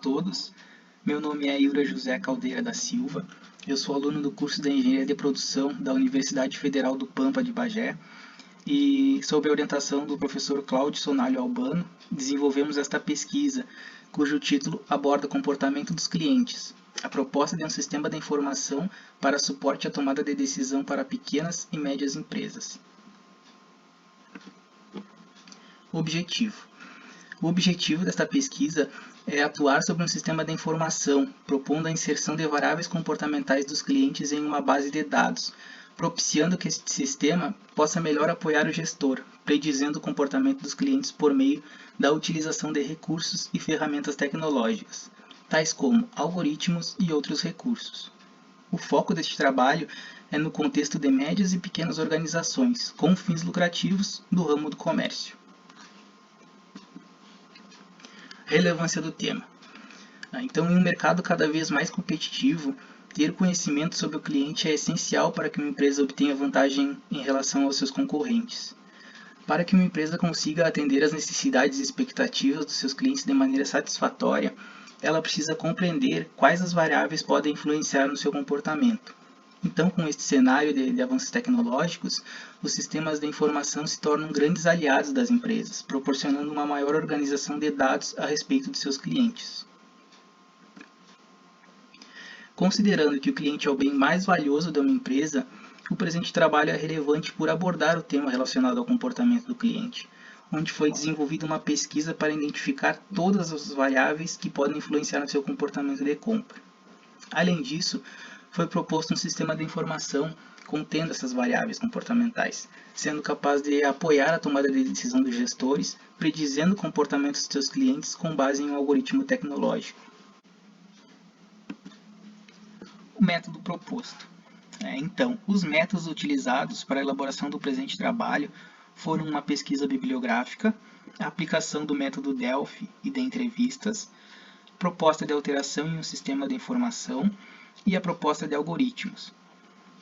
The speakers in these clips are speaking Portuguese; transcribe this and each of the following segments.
todos, meu nome é Ilra José Caldeira da Silva, eu sou aluno do curso de Engenharia de Produção da Universidade Federal do Pampa de Bagé e, sob a orientação do professor Cláudio Sonalho Albano, desenvolvemos esta pesquisa, cujo título aborda o comportamento dos clientes, a proposta de um sistema de informação para suporte à tomada de decisão para pequenas e médias empresas. Objetivo. O objetivo desta pesquisa é atuar sobre um sistema de informação, propondo a inserção de variáveis comportamentais dos clientes em uma base de dados, propiciando que este sistema possa melhor apoiar o gestor, predizendo o comportamento dos clientes por meio da utilização de recursos e ferramentas tecnológicas, tais como algoritmos e outros recursos. O foco deste trabalho é no contexto de médias e pequenas organizações com fins lucrativos do ramo do comércio. Relevância do tema. Então, em um mercado cada vez mais competitivo, ter conhecimento sobre o cliente é essencial para que uma empresa obtenha vantagem em relação aos seus concorrentes. Para que uma empresa consiga atender às necessidades e expectativas dos seus clientes de maneira satisfatória, ela precisa compreender quais as variáveis podem influenciar no seu comportamento. Então, com este cenário de avanços tecnológicos, os sistemas de informação se tornam grandes aliados das empresas, proporcionando uma maior organização de dados a respeito de seus clientes. Considerando que o cliente é o bem mais valioso de uma empresa, o presente trabalho é relevante por abordar o tema relacionado ao comportamento do cliente, onde foi desenvolvida uma pesquisa para identificar todas as variáveis que podem influenciar no seu comportamento de compra. Além disso, foi proposto um sistema de informação contendo essas variáveis comportamentais, sendo capaz de apoiar a tomada de decisão dos gestores, predizendo o comportamento dos seus clientes com base em um algoritmo tecnológico. O método proposto. Então, os métodos utilizados para a elaboração do presente trabalho foram uma pesquisa bibliográfica, a aplicação do método Delphi e de entrevistas, proposta de alteração em um sistema de informação e a proposta de algoritmos.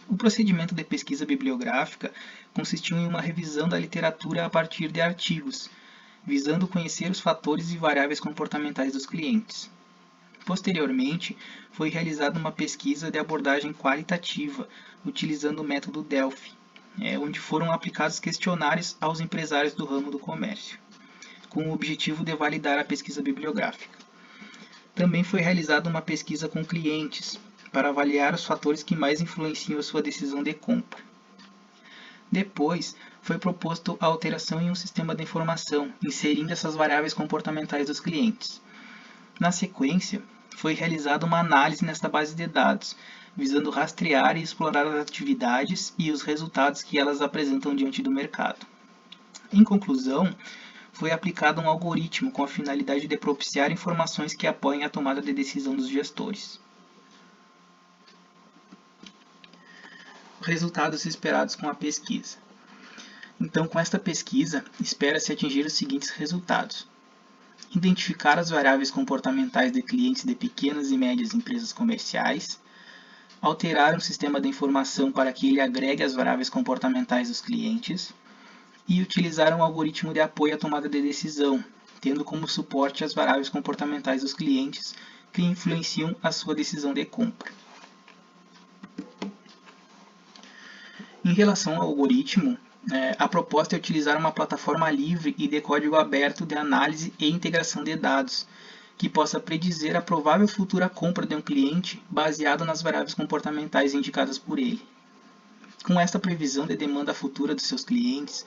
O procedimento de pesquisa bibliográfica consistiu em uma revisão da literatura a partir de artigos, visando conhecer os fatores e variáveis comportamentais dos clientes. Posteriormente, foi realizada uma pesquisa de abordagem qualitativa, utilizando o método Delphi, onde foram aplicados questionários aos empresários do ramo do comércio, com o objetivo de validar a pesquisa bibliográfica. Também foi realizada uma pesquisa com clientes, para avaliar os fatores que mais influenciam a sua decisão de compra. Depois, foi proposto a alteração em um sistema de informação, inserindo essas variáveis comportamentais dos clientes. Na sequência, foi realizada uma análise nesta base de dados, visando rastrear e explorar as atividades e os resultados que elas apresentam diante do mercado. Em conclusão, foi aplicado um algoritmo com a finalidade de propiciar informações que apoiem a tomada de decisão dos gestores. Resultados esperados com a pesquisa. Então, com esta pesquisa, espera-se atingir os seguintes resultados: identificar as variáveis comportamentais de clientes de pequenas e médias empresas comerciais, alterar um sistema de informação para que ele agregue as variáveis comportamentais dos clientes e utilizar um algoritmo de apoio à tomada de decisão, tendo como suporte as variáveis comportamentais dos clientes que influenciam a sua decisão de compra. Em relação ao algoritmo, a proposta é utilizar uma plataforma livre e de código aberto de análise e integração de dados, que possa predizer a provável futura compra de um cliente baseado nas variáveis comportamentais indicadas por ele. Com esta previsão de demanda futura dos seus clientes,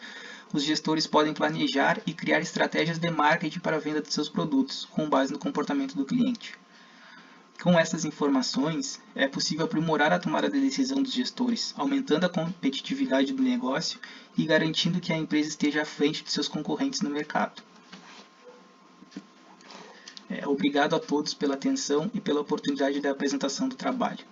os gestores podem planejar e criar estratégias de marketing para a venda de seus produtos, com base no comportamento do cliente. Com essas informações, é possível aprimorar a tomada de decisão dos gestores, aumentando a competitividade do negócio e garantindo que a empresa esteja à frente de seus concorrentes no mercado. Obrigado a todos pela atenção e pela oportunidade da apresentação do trabalho.